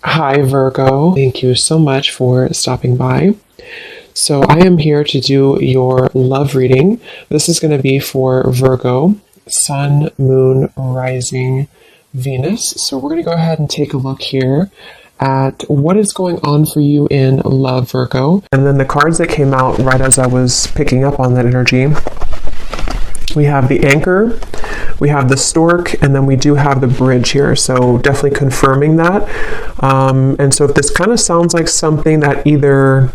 Hi, Virgo. Thank you so much for stopping by. So, I am here to do your love reading. This is going to be for Virgo, Sun, Moon, Rising, Venus. So, we're going to go ahead and take a look here at what is going on for you in love, Virgo. And then the cards that came out right as I was picking up on that energy. We have the Anchor, we have the Stork, and then we do have the Bridge here. So definitely confirming that. And so if this kind of sounds like something that either,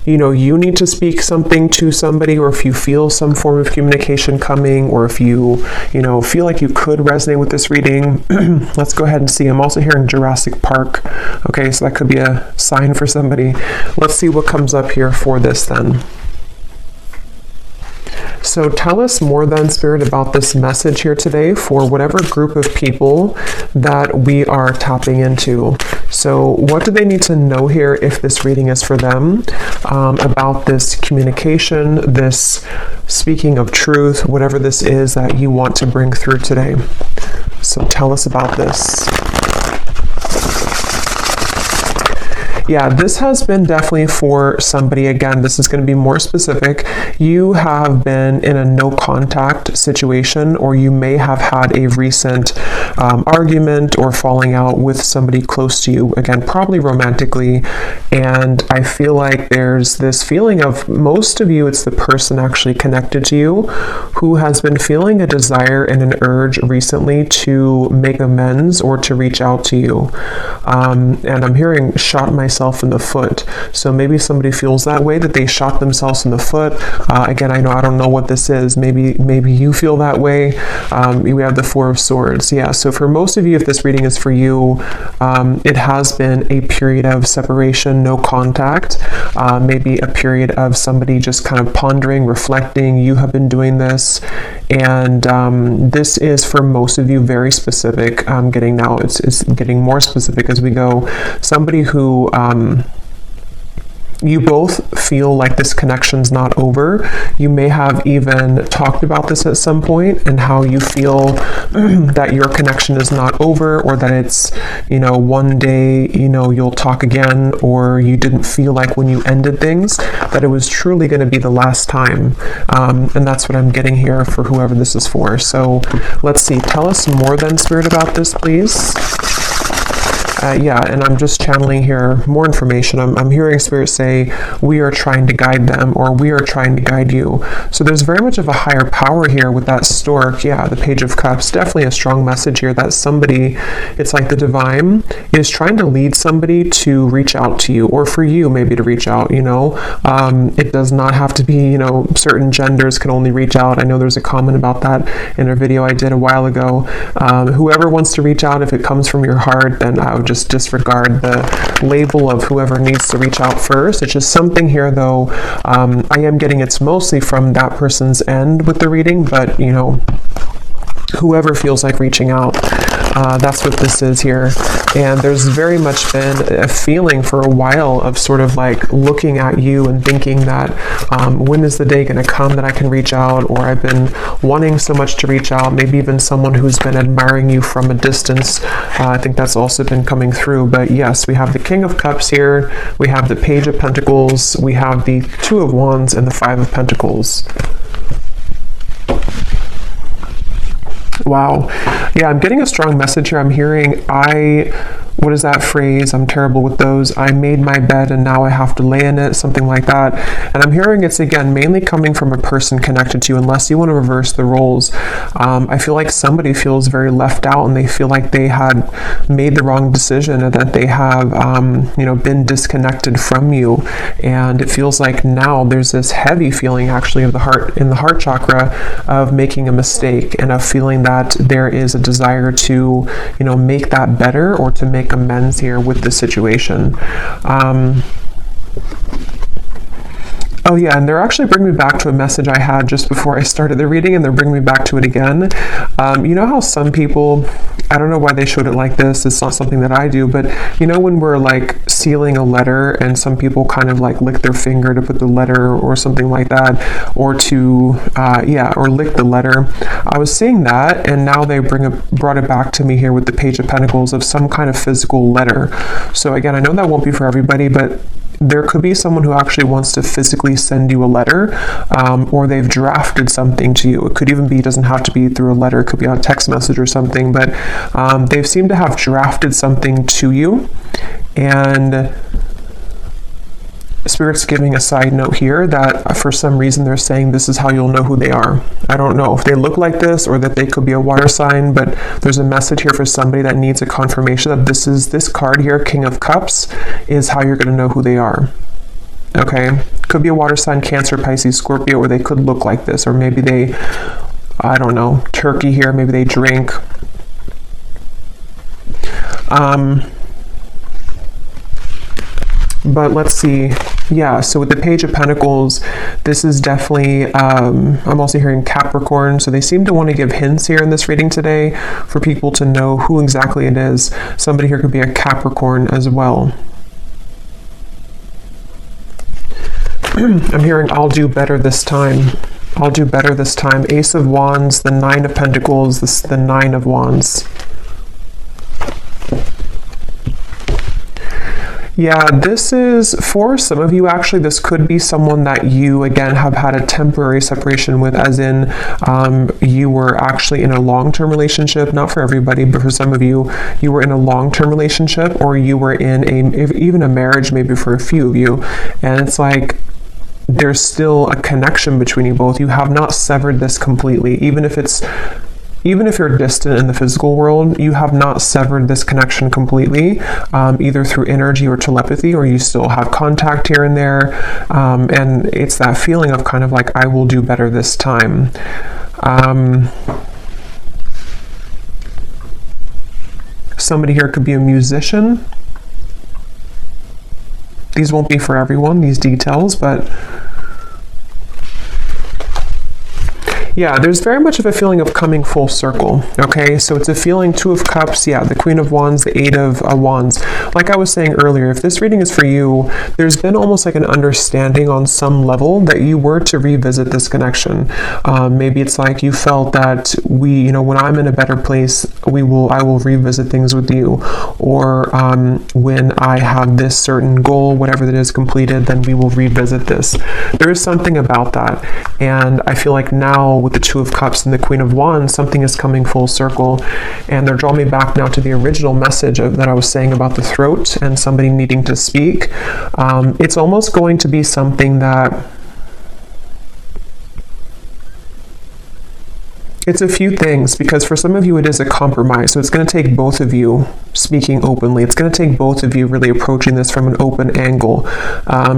you need to speak something to somebody, or if you feel some form of communication coming, or if you, feel like you could resonate with this reading, let's go ahead and see. I'm also hearing Jurassic Park. Okay, so that could be a sign for somebody. Let's see what comes up here for this then. So tell us more then, Spirit, about this message here today for whatever group of people that we are tapping into. So what do they need to know here if this reading is for them, about this communication, this speaking of truth, whatever this is that you want to bring through today. So tell us about this. Yeah, this has been definitely for somebody. Again, this is going to be more specific. You have been in a no contact situation, or you may have had a recent argument or falling out with somebody close to you. Again, probably romantically. And I feel like there's this feeling of, most of you, it's the person actually connected to you who has been feeling a desire and an urge recently to make amends or to reach out to you. And I'm hearing shot myself in the foot. So maybe somebody feels that way, that they shot themselves in the foot. Again, I don't know what this is. Maybe you feel that way. We have the Four of Swords. Yeah. So for most of you, if this reading is for you, it has been a period of separation, no contact. Maybe a period of somebody just kind of pondering, reflecting. You have been doing this, and this is for most of you very specific. I'm getting now. It's getting more specific as we go. Somebody who you both feel like this connection's not over. You may have even talked about this at some point, and how you feel that your connection is not over, or that it's, one day, you'll talk again, or you didn't feel like when you ended things that it was truly going to be the last time. And that's what I'm getting here for whoever this is for. So let's see. Tell us more then, Spirit, about this, please. And I'm just channeling here more information. I'm hearing Spirit say, we are trying to guide them, or we are trying to guide you. So there's very much of a higher power here with that Stork. Yeah, the Page of Cups, definitely a strong message here that somebody, it's like the divine is trying to lead somebody to reach out to you, or for you maybe to reach out, It does not have to be, certain genders can only reach out. I know there's a comment about that in a video I did a while ago. Whoever wants to reach out, if it comes from your heart, then I would just disregard the label of whoever needs to reach out first. It's just something here, though. I am getting it's mostly from that person's end with the reading, but whoever feels like reaching out, that's what this is here. And there's very much been a feeling for a while of sort of like looking at you and thinking that when is the day going to come that I can reach out, or I've been wanting so much to reach out. Maybe even someone who's been admiring you from a distance. I think that's also been coming through. But yes, we have the King of Cups here, we have the Page of Pentacles, we have the Two of Wands, and the Five of Pentacles. Wow. Yeah, I'm getting a strong message here. I'm hearing, what is that phrase? I'm terrible with those. I made my bed and now I have to lay in it, something like that. And I'm hearing it's, again, mainly coming from a person connected to you, unless you want to reverse the roles. I feel like somebody feels very left out, and they feel like they had made the wrong decision, and that they have, been disconnected from you. And it feels like now there's this heavy feeling actually of the heart, in the heart chakra, of making a mistake, and of feeling that there is a desire to, make that better, or to make amends here with the situation. Oh yeah, and they're actually bringing me back to a message I had just before I started the reading, and they're bringing me back to it again. You know how some people, I don't know why they showed it like this. It's not something that I do, but you know when we're like sealing a letter and some people kind of like lick their finger to put the letter or something like that, or to or lick the letter. I was seeing that, and now they brought it back to me here with the Page of Pentacles of some kind of physical letter. So again, I know that won't be for everybody, but there could be someone who actually wants to physically send you a letter, or they've drafted something to you. It could even be, it doesn't have to be through a letter, it could be on a text message or something, but they've seemed to have drafted something to you. And Spirit's giving a side note here that for some reason they're saying this is how you'll know who they are. I don't know if they look like this or that they could be a water sign, but there's a message here for somebody that needs a confirmation that this card here, King of Cups, is how you're going to know who they are. Okay? Could be a water sign, Cancer, Pisces, Scorpio, or they could look like this, or maybe they, I don't know, Turkey here, maybe they drink. But let's see. Yeah, so with the Page of Pentacles, this is definitely, I'm also hearing Capricorn. So they seem to want to give hints here in this reading today for people to know who exactly it is. Somebody here could be a Capricorn as well. I'm hearing, I'll do better this time. I'll do better this time. Ace of Wands, the Nine of Pentacles, the Nine of Wands. Yeah, this is, for some of you, actually, this could be someone that you, again, have had a temporary separation with, as in you were actually in a long-term relationship. Not for everybody, but for some of you, you were in a long-term relationship, or you were in even a marriage, maybe for a few of you. And it's like, there's still a connection between you both. You have not severed this completely, even if you're distant in the physical world, you have not severed this connection completely, either through energy or telepathy, or you still have contact here and there. And it's that feeling of kind of like, I will do better this time. Somebody here could be a musician. These won't be for everyone, these details, but yeah, there's very much of a feeling of coming full circle, okay? So it's a feeling, Two of Cups, yeah, the Queen of Wands, the Eight of Wands. Like I was saying earlier, if this reading is for you, there's been almost like an understanding on some level that you were to revisit this connection. Maybe it's like you felt that when I'm in a better place, I will revisit things with you. Or when I have this certain goal, whatever that is completed, then we will revisit this. There is something about that. And I feel like now, with the Two of Cups and the Queen of Wands, something is coming full circle, and they're drawing me back now to the original message that I was saying about the throat and somebody needing to speak. It's almost going to be something that it's a few things, because for some of you it is a compromise. So it's going to take both of you speaking openly. It's going to take both of you really approaching this from an open angle.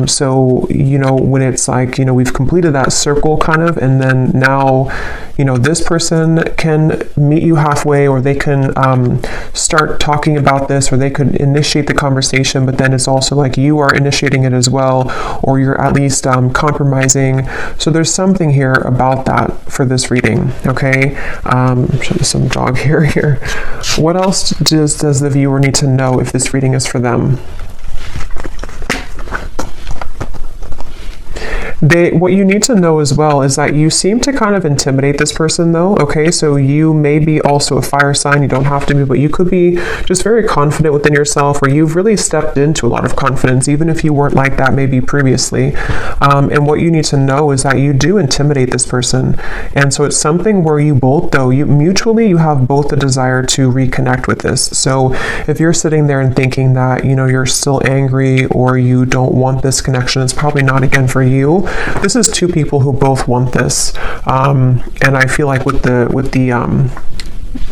So, when it's like, we've completed that circle kind of, and then now, this person can meet you halfway, or they can start talking about this, or they could initiate the conversation, but then it's also like you are initiating it as well, or you're at least compromising. So there's something here about that for this reading, okay? Show you some dog hair here. What else does the viewer need to know if this reading is for them? What you need to know as well is that you seem to kind of intimidate this person, though, okay? So you may be also a fire sign. You don't have to be, but you could be just very confident within yourself, or you've really stepped into a lot of confidence, even if you weren't like that maybe previously. And what you need to know is that you do intimidate this person. And so it's something where you both, though, you have both the desire to reconnect with this. So if you're sitting there and thinking that, you're still angry, or you don't want this connection, it's probably not, again, for you. This is two people who both want this, and I feel like with the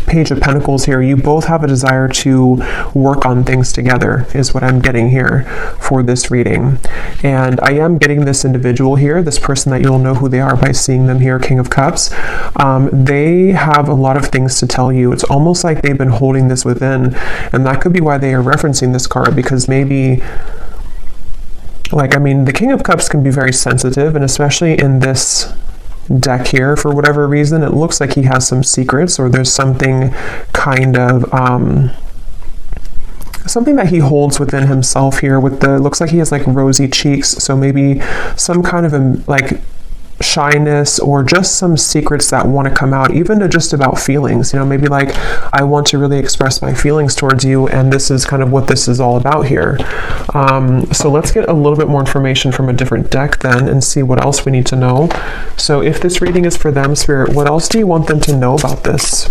Page of Pentacles here, you both have a desire to work on things together, is what I'm getting here for this reading. And I am getting this individual here, this person that you'll know who they are by seeing them here, King of Cups. They have a lot of things to tell you. It's almost like they've been holding this within, and that could be why they are referencing this card, because maybe, the King of Cups can be very sensitive, and especially in this deck here. For whatever reason, it looks like he has some secrets, or there's something kind of something that he holds within himself here. With the, looks like he has like rosy cheeks, so maybe some kind of like shyness, or just some secrets that want to come out, even to just about feelings, maybe like, I want to really express my feelings towards you, and this is kind of what this is all about here. So let's get a little bit more information from a different deck then, and see what else we need to know. So if this reading is for them, Spirit, what else do you want them to know about this?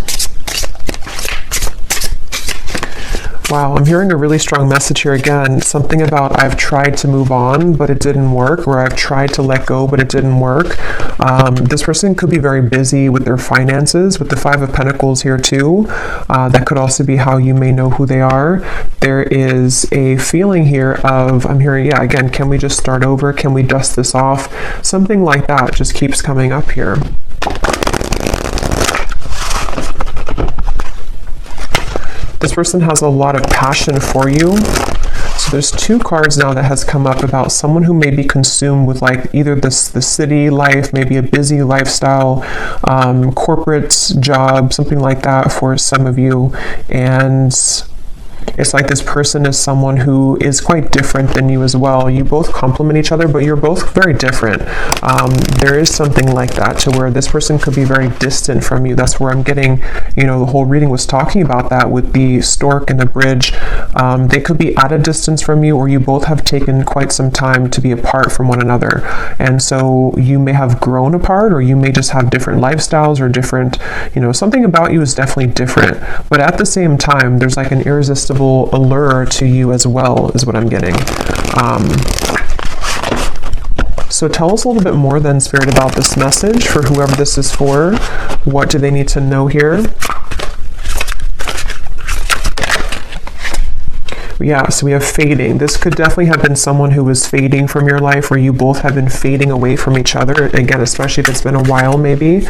Wow, I'm hearing a really strong message here again. Something about, I've tried to move on, but it didn't work, or I've tried to let go, but it didn't work. This person could be very busy with their finances, with the Five of Pentacles here too. That could also be how you may know who they are. There is a feeling here of, I'm hearing, yeah, again, can we just start over? Can we dust this off? Something like that just keeps coming up here. This person has a lot of passion for you. So there's two cards now that has come up about someone who may be consumed with like either the city life, maybe a busy lifestyle, corporate job, something like that for some of you. And it's like this person is someone who is quite different than you as well. You both complement each other, but you're both very different. There is something like that, to where this person could be very distant from you. That's where I'm getting, the whole reading was talking about that with the stork and the bridge. They could be at a distance from you, or you both have taken quite some time to be apart from one another. And so you may have grown apart, or you may just have different lifestyles, or different, something about you is definitely different. But at the same time, there's like an irresistible allure to you as well, is what I'm getting. So tell us a little bit more then, Spirit, about this message for whoever this is for. What do they need to know here? Yeah, so we have fading. This could definitely have been someone who was fading from your life, where you both have been fading away from each other. Again, especially if it's been a while, maybe.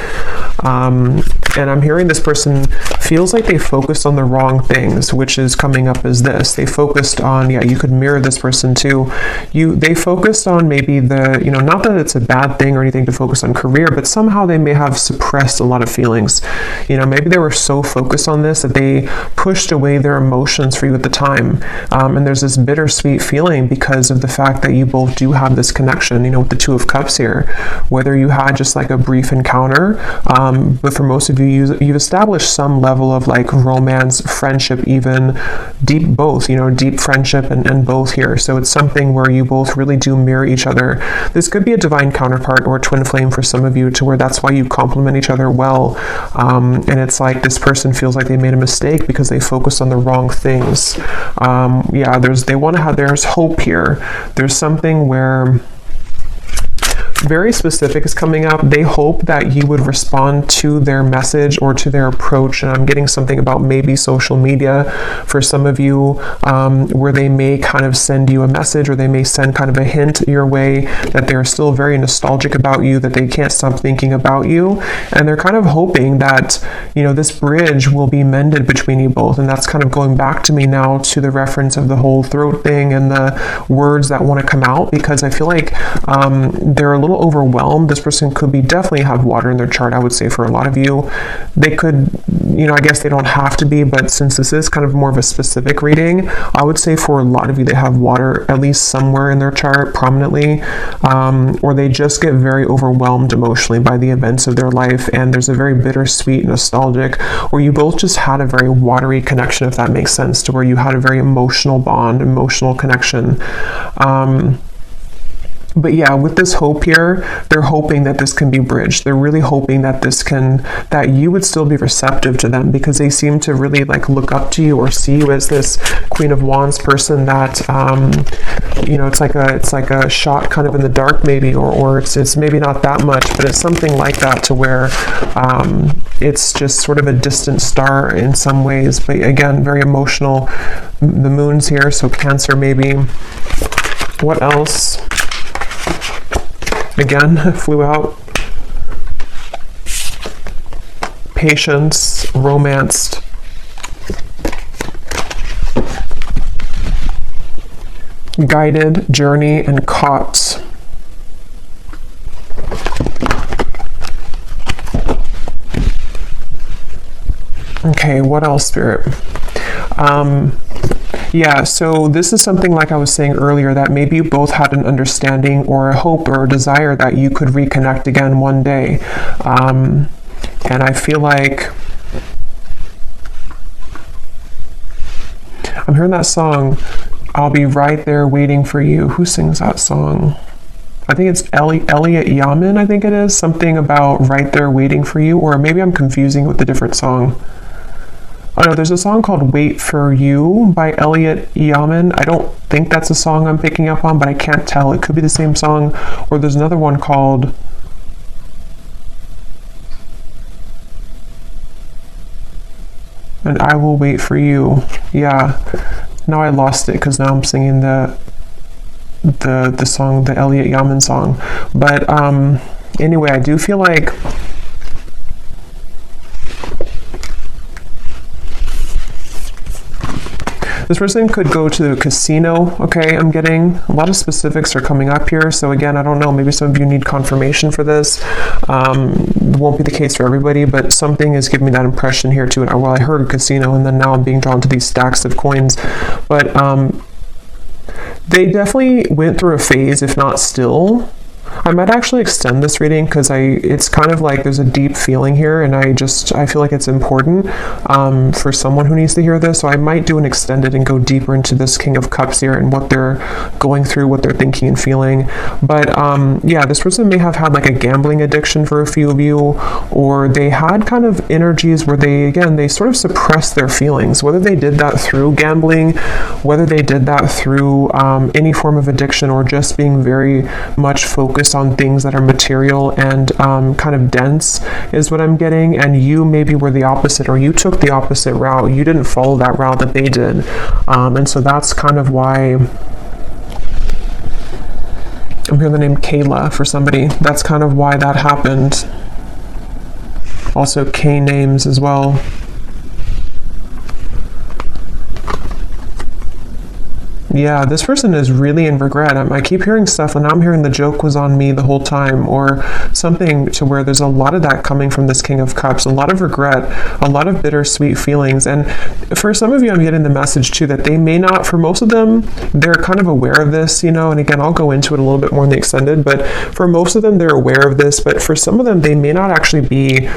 And I'm hearing this person feels like they focused on the wrong things, which is coming up as this. They focused on, yeah, you could mirror this person too. They focused on maybe the, not that it's a bad thing or anything to focus on career, but somehow they may have suppressed a lot of feelings. Maybe they were so focused on this that they pushed away their emotions for you at the time. And there's this bittersweet feeling because of the fact that you both do have this connection, with the Two of Cups here. Whether you had just like a brief encounter, but for most of you, you've established some level of like romance, friendship, even deep both, deep friendship and both here. So it's something where you both really do mirror each other. This could be a divine counterpart or a twin flame for some of you, to where that's why you complement each other well. And it's like this person feels like they made a mistake because they focused on the wrong things. Yeah, there's hope here. There's something where very specific is coming up. They hope that you would respond to their message or to their approach. And I'm getting something about maybe social media for some of you, where they may kind of send you a message, or they may send kind of a hint your way that they're still very nostalgic about you, that they can't stop thinking about you. And they're kind of hoping that, this bridge will be mended between you both. And that's kind of going back to me now to the reference of the whole throat thing and the words that want to come out, because I feel like they're a little overwhelmed. This person could be definitely have water in their chart, I would say, for a lot of you. They could, I guess they don't have to be, but since this is kind of more of a specific reading, I would say for a lot of you, they have water at least somewhere in their chart prominently, or they just get very overwhelmed emotionally by the events of their life, and there's a very bittersweet, nostalgic, or you both just had a very watery connection, if that makes sense, to where you had a very emotional bond, emotional connection. But yeah, with this hope here, they're hoping that this can be bridged. They're really hoping that that you would still be receptive to them, because they seem to really like look up to you or see you as this Queen of Wands person that, it's like a shot kind of in the dark maybe, or it's maybe not that much, but it's something like that, to where it's just sort of a distant star in some ways. But again, very emotional. The moon's here, so Cancer maybe. What else? Again, flew out. Patience, romanced. Guided, journey, and caught. Okay, what else, Spirit? Yeah, so this is something like I was saying earlier, that maybe you both had an understanding or a hope or a desire that you could reconnect again one day. And I feel like I'm hearing that song, I'll Be Right There Waiting for You. Who sings that song? I think it's Elliot Yamin, I think it is. Something about Right There Waiting for You, or maybe I'm confusing with a different song. Oh no, there's a song called Wait for You by Elliot Yamin. I don't think that's a song I'm picking up on, but I can't tell. It could be the same song. Or there's another one called And I Will Wait for You. Yeah. Now I lost it because now I'm singing the song, the Elliot Yamin song. But anyway, I do feel like this person could go to the casino. Okay, I'm getting a lot of specifics are coming up here. So again, I don't know, maybe some of you need confirmation for this. It won't be the case for everybody, but something is giving me that impression here too. Well, I heard casino, and then now I'm being drawn to these stacks of coins. But they definitely went through a phase, if not still. I might actually extend this reading because it's kind of like there's a deep feeling here, and I feel like it's important for someone who needs to hear this. So I might do an extended and go deeper into this King of Cups here and what they're going through, what they're thinking and feeling. But yeah, this person may have had like a gambling addiction for a few of you, or they had kind of energies where they sort of suppressed their feelings, whether they did that through gambling, whether they did that through any form of addiction, or just being very much focused on things that are material and kind of dense is what I'm getting. And you maybe were the opposite, or you took the opposite route. You didn't follow that route that they did. And so that's kind of why I'm hearing the name Kayla for somebody. That's kind of why that happened. Also K names as well. Yeah, this person is really in regret. I keep hearing stuff, and I'm hearing the joke was on me the whole time, or something to where there's a lot of that coming from this King of Cups, a lot of regret, a lot of bittersweet feelings. And for some of you, I'm getting the message too that they may not, for most of them, they're kind of aware of this, and again, I'll go into it a little bit more in the extended, but for most of them, they're aware of this, but for some of them, they may not actually be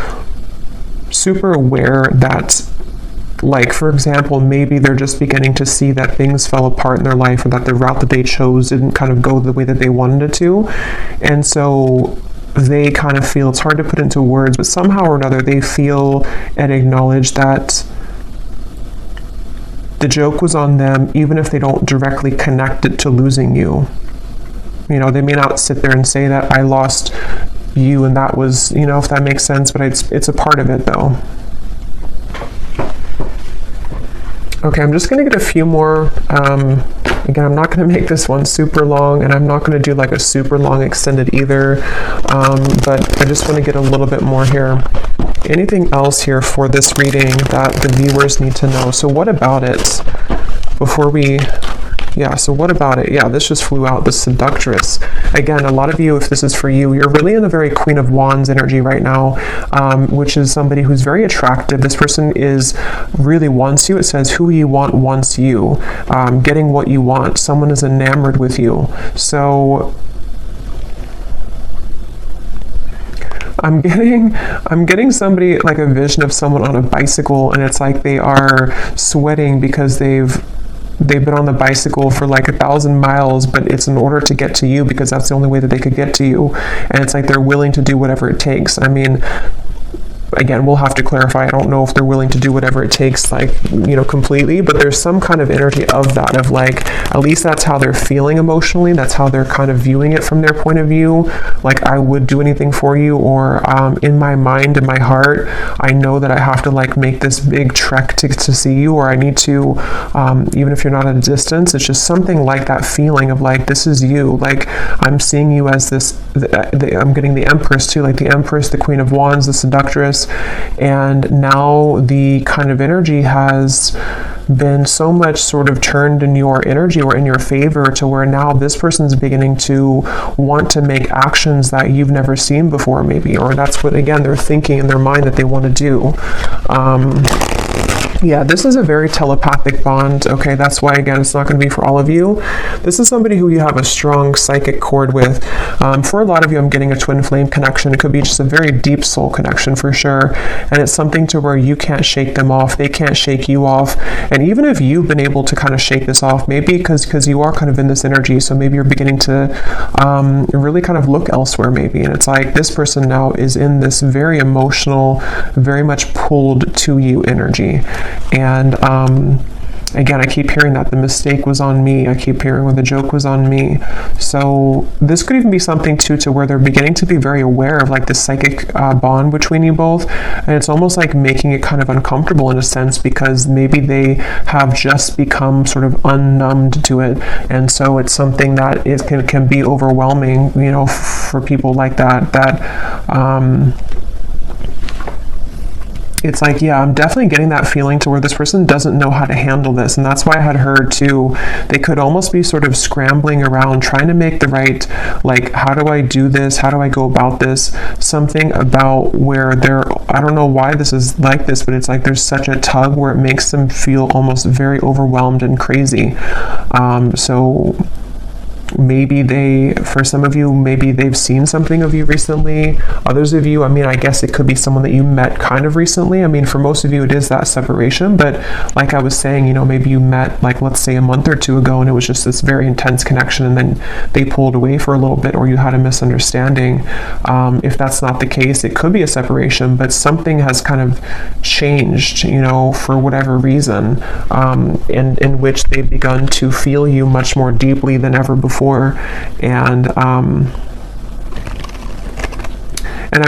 super aware that, like, for example, maybe they're just beginning to see that things fell apart in their life, or that the route that they chose didn't kind of go the way that they wanted it to. And so they kind of feel, it's hard to put into words, but somehow or another they feel and acknowledge that the joke was on them, even if they don't directly connect it to losing you. They may not sit there and say that I lost you and that was, if that makes sense, but it's a part of it though. Okay, I'm just going to get a few more. Again, I'm not going to make this one super long, and I'm not going to do like a super long extended either, but I just want to get a little bit more here. Anything else here for this reading that the viewers need to know? So what about it before we... Yeah, so what about it? Yeah, this just flew out, the Seductress. Again, a lot of you, if this is for you, you're really in a very Queen of Wands energy right now, which is somebody who's very attractive. This person really wants you. It says, who you want wants you. Getting what you want. Someone is enamored with you. So I'm getting somebody, like a vision of someone on a bicycle, and it's like they are sweating because they've been on the bicycle for like 1,000 miles, but it's in order to get to you, because that's the only way that they could get to you. And it's like they're willing to do whatever it takes. I mean, again, we'll have to clarify. I don't know if they're willing to do whatever it takes, like, completely, but there's some kind of energy of that, of like, at least that's how they're feeling emotionally. That's how they're kind of viewing it from their point of view. Like, I would do anything for you, or in my mind, in my heart, I know that I have to like make this big trek to see you, or I need to, even if you're not at a distance, it's just something like that feeling of like, this is you. Like, I'm seeing you as this, I'm getting the Empress too, like the Empress, the Queen of Wands, the Seductress. And now the kind of energy has been so much sort of turned in your energy or in your favor, to where now this person's beginning to want to make actions that you've never seen before, maybe, or that's what, again, they're thinking in their mind that they want to do. Yeah, this is a very telepathic bond. Okay, that's why, again, it's not going to be for all of you. This is somebody who you have a strong psychic cord with. For a lot of you, I'm getting a twin flame connection. It could be just a very deep soul connection for sure. And it's something to where you can't shake them off. They can't shake you off. And even if you've been able to kind of shake this off, maybe because you are kind of in this energy, so maybe you're beginning to really kind of look elsewhere maybe. And it's like this person now is in this very emotional, very much pulled to you energy. And again, I keep hearing that the mistake was on me. I keep hearing where the joke was on me. So this could even be something too to where they're beginning to be very aware of like the psychic bond between you both. And it's almost like making it kind of uncomfortable in a sense, because maybe they have just become sort of unnumbed to it. And so it's something that can be overwhelming, you know, for people like that, it's like, yeah, I'm definitely getting that feeling to where this person doesn't know how to handle this. And that's why I had heard too, they could almost be sort of scrambling around trying to make the right, like, how do I do this? How do I go about this? Something about where I don't know why this is like this, but it's like there's such a tug where it makes them feel almost very overwhelmed and crazy. So maybe for some of you, maybe they've seen something of you recently. Others of you, I mean, I guess it could be someone that you met kind of recently. I mean, for most of you, it is that separation. But like I was saying, you know, maybe you met, like, let's say a month or two ago, and it was just this very intense connection, and then they pulled away for a little bit, or you had a misunderstanding. If that's not the case, it could be a separation, but something has kind of changed, you know, for whatever reason, in which they've begun to feel you much more deeply than ever before. And I'm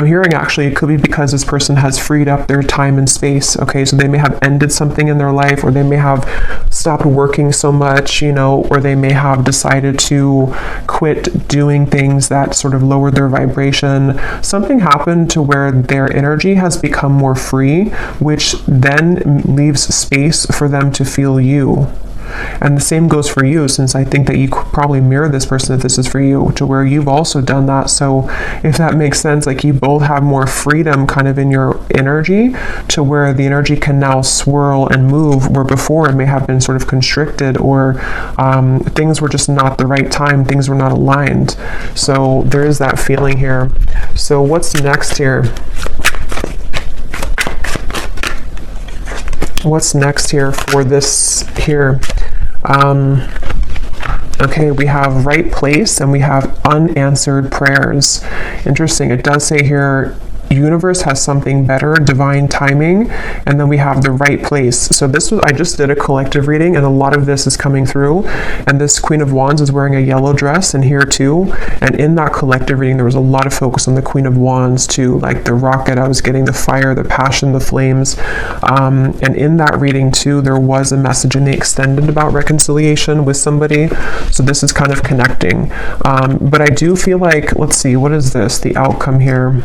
hearing actually it could be because this person has freed up their time and space. Okay, so they may have ended something in their life, or they may have stopped working so much, you know, or they may have decided to quit doing things that sort of lowered their vibration. Something happened to where their energy has become more free, which then leaves space for them to feel you. And the same goes for you, since I think that you could probably mirror this person if this is for you, to where you've also done that. So if that makes sense, like you both have more freedom kind of in your energy, to where the energy can now swirl and move, where before it may have been sort of constricted, or things were just not the right time, things were not aligned. So there is that feeling here. So what's next here? What's next here for this here? Okay, we have right place and we have unanswered prayers. Interesting. It does say here, universe has something better, divine timing, and then we have the right place. So I just did a collective reading, and a lot of this is coming through, and this Queen of Wands is wearing a yellow dress, and here too, and in that collective reading there was a lot of focus on the Queen of Wands too, like the rocket, I was getting the fire, the passion, the flames, and in that reading too there was a message in the extended about reconciliation with somebody, so this is kind of connecting, but I do feel like, let's see, what is this, the outcome here?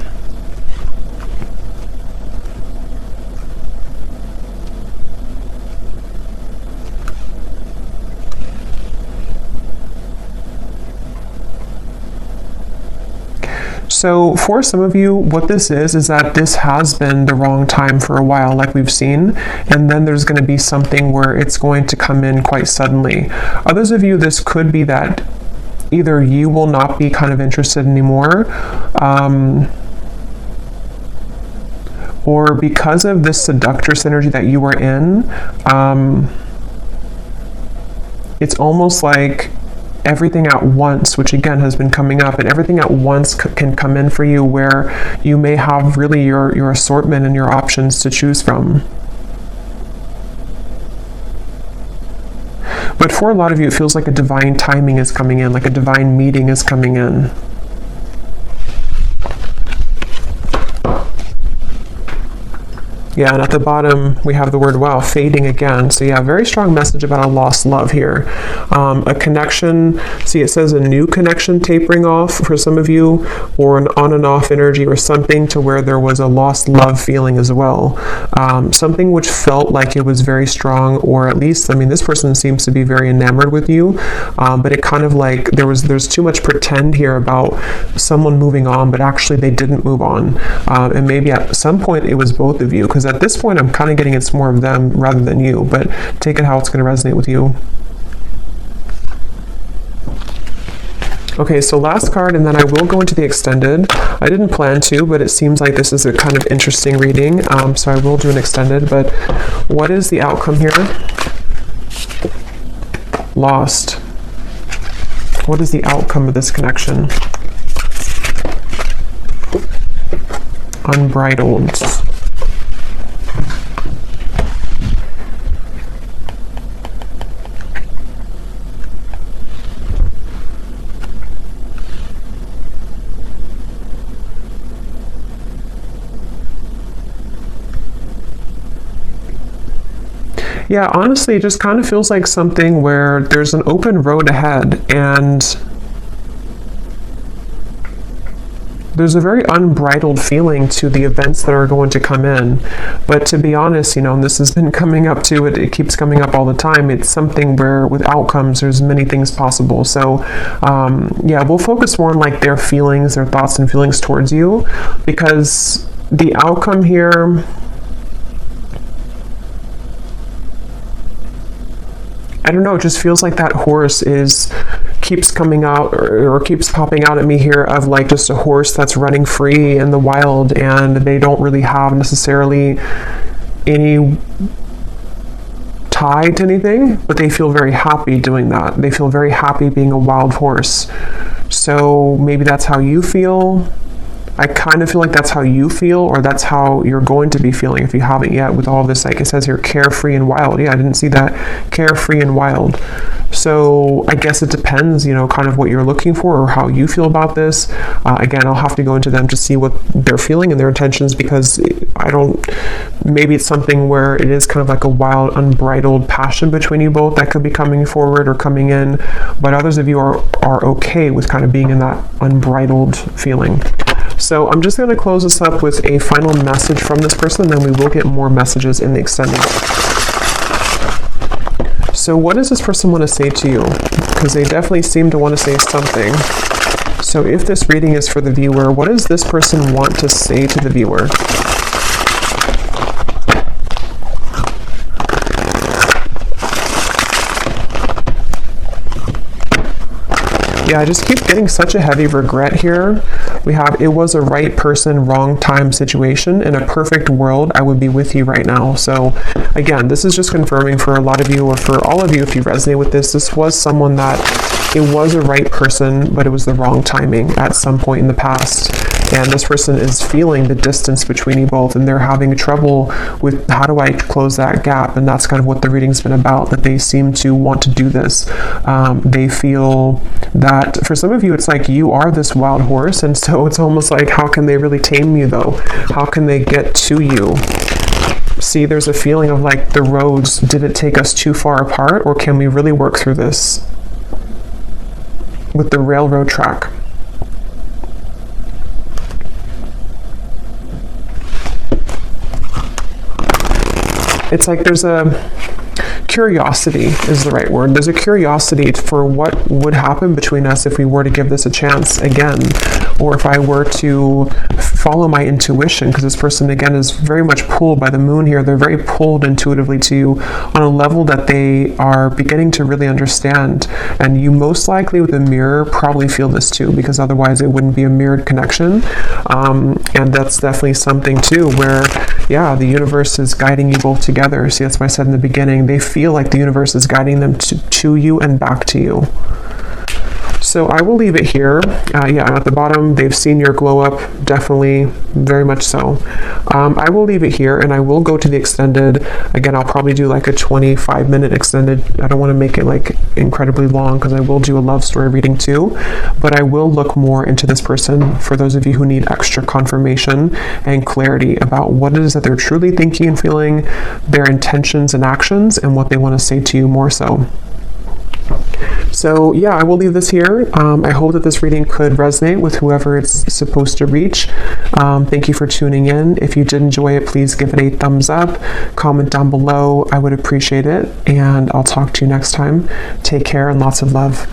So for some of you, what this is that this has been the wrong time for a while, like we've seen, and then there's going to be something where it's going to come in quite suddenly. Others of you, this could be that either you will not be kind of interested anymore, or because of this seductress energy that you were in, it's almost like everything at once, which again has been coming up, and everything at once can come in for you, where you may have really your assortment and your options to choose from. But for a lot of you, it feels like a divine timing is coming in, like a divine meeting is coming in. Yeah, and at the bottom, we have the word, wow, fading again. So yeah, very strong message about a lost love here. A connection, see, it says a new connection tapering off for some of you, or an on and off energy, or something to where there was a lost love feeling as well. Something which felt like it was very strong, or at least, I mean, this person seems to be very enamored with you, but it kind of like, there's too much pretend here about someone moving on, but actually they didn't move on. And maybe at some point it was both of you, because at this point, I'm kind of getting it's more of them rather than you, but take it how it's going to resonate with you. Okay, so last card, and then I will go into the extended. I didn't plan to, but it seems like this is a kind of interesting reading, so I will do an extended. But what is the outcome here? Lost. What is the outcome of this connection? Unbridled. Yeah, honestly, it just kind of feels like something where there's an open road ahead, and there's a very unbridled feeling to the events that are going to come in. But to be honest, you know, and this has been coming up to it, it keeps coming up all the time. It's something where with outcomes, there's many things possible. So yeah, we'll focus more on like their feelings, their thoughts and feelings towards you, because the outcome here, I don't know, it just feels like that horse keeps coming out or keeps popping out at me here of like just a horse that's running free in the wild, and they don't really have necessarily any tie to anything, but they feel very happy doing that. They feel very happy being a wild horse. So maybe that's how you feel. I kind of feel like that's how you feel, or that's how you're going to be feeling if you haven't yet, with all this, like it says here, carefree and wild. Yeah, I didn't see that. Carefree and wild. So I guess it depends, you know, kind of what you're looking for or how you feel about this. Again, I'll have to go into them to see what they're feeling and their intentions, because maybe it's something where it is kind of like a wild, unbridled passion between you both that could be coming forward or coming in, but others of you are okay with kind of being in that unbridled feeling. So I'm just going to close this up with a final message from this person, and then we will get more messages in the extended. So what does this person want to say to you? Because they definitely seem to want to say something. So if this reading is for the viewer, what does this person want to say to the viewer? Yeah, I just keep getting such a heavy regret here. We have, it was a right person, wrong time situation. In a perfect world, I would be with you right now. So again, this is just confirming for a lot of you, or for all of you, if you resonate with this, this was someone that it was a right person, but it was the wrong timing at some point in the past. And this person is feeling the distance between you both, and they're having trouble with how do I close that gap. And that's kind of what the reading's been about, that they seem to want to do this. They feel that for some of you, it's like you are this wild horse, and so it's almost like, how can they really tame you though? How can they get to you? See, there's a feeling of like the roads, did it take us too far apart, or can we really work through this with the railroad track? It's like there's a curiosity is the right word. There's a curiosity for what would happen between us if we were to give this a chance again, or if I were to follow my intuition, because this person again is very much pulled by the moon here. They're very pulled intuitively to you on a level that they are beginning to really understand, and you most likely with a mirror probably feel this too, because otherwise it wouldn't be a mirrored connection. And that's definitely something too where, yeah, the universe is guiding you both together. See, that's why I said in the beginning, they feel like the universe is guiding them to you and back to you. So I will leave it here. Yeah, at the bottom, they've seen your glow up, definitely, very much so. I will leave it here, and I will go to the extended. Again, I'll probably do like a 25-minute extended. I don't want to make it like incredibly long, because I will do a love story reading too, but I will look more into this person for those of you who need extra confirmation and clarity about what it is that they're truly thinking and feeling, their intentions and actions, and what they want to say to you more so. So yeah, I will leave this here. I hope that this reading could resonate with whoever it's supposed to reach. Thank you for tuning in. If you did enjoy it, please give it a thumbs up, comment down below. I would appreciate it, and I'll talk to you next time. Take care and lots of love.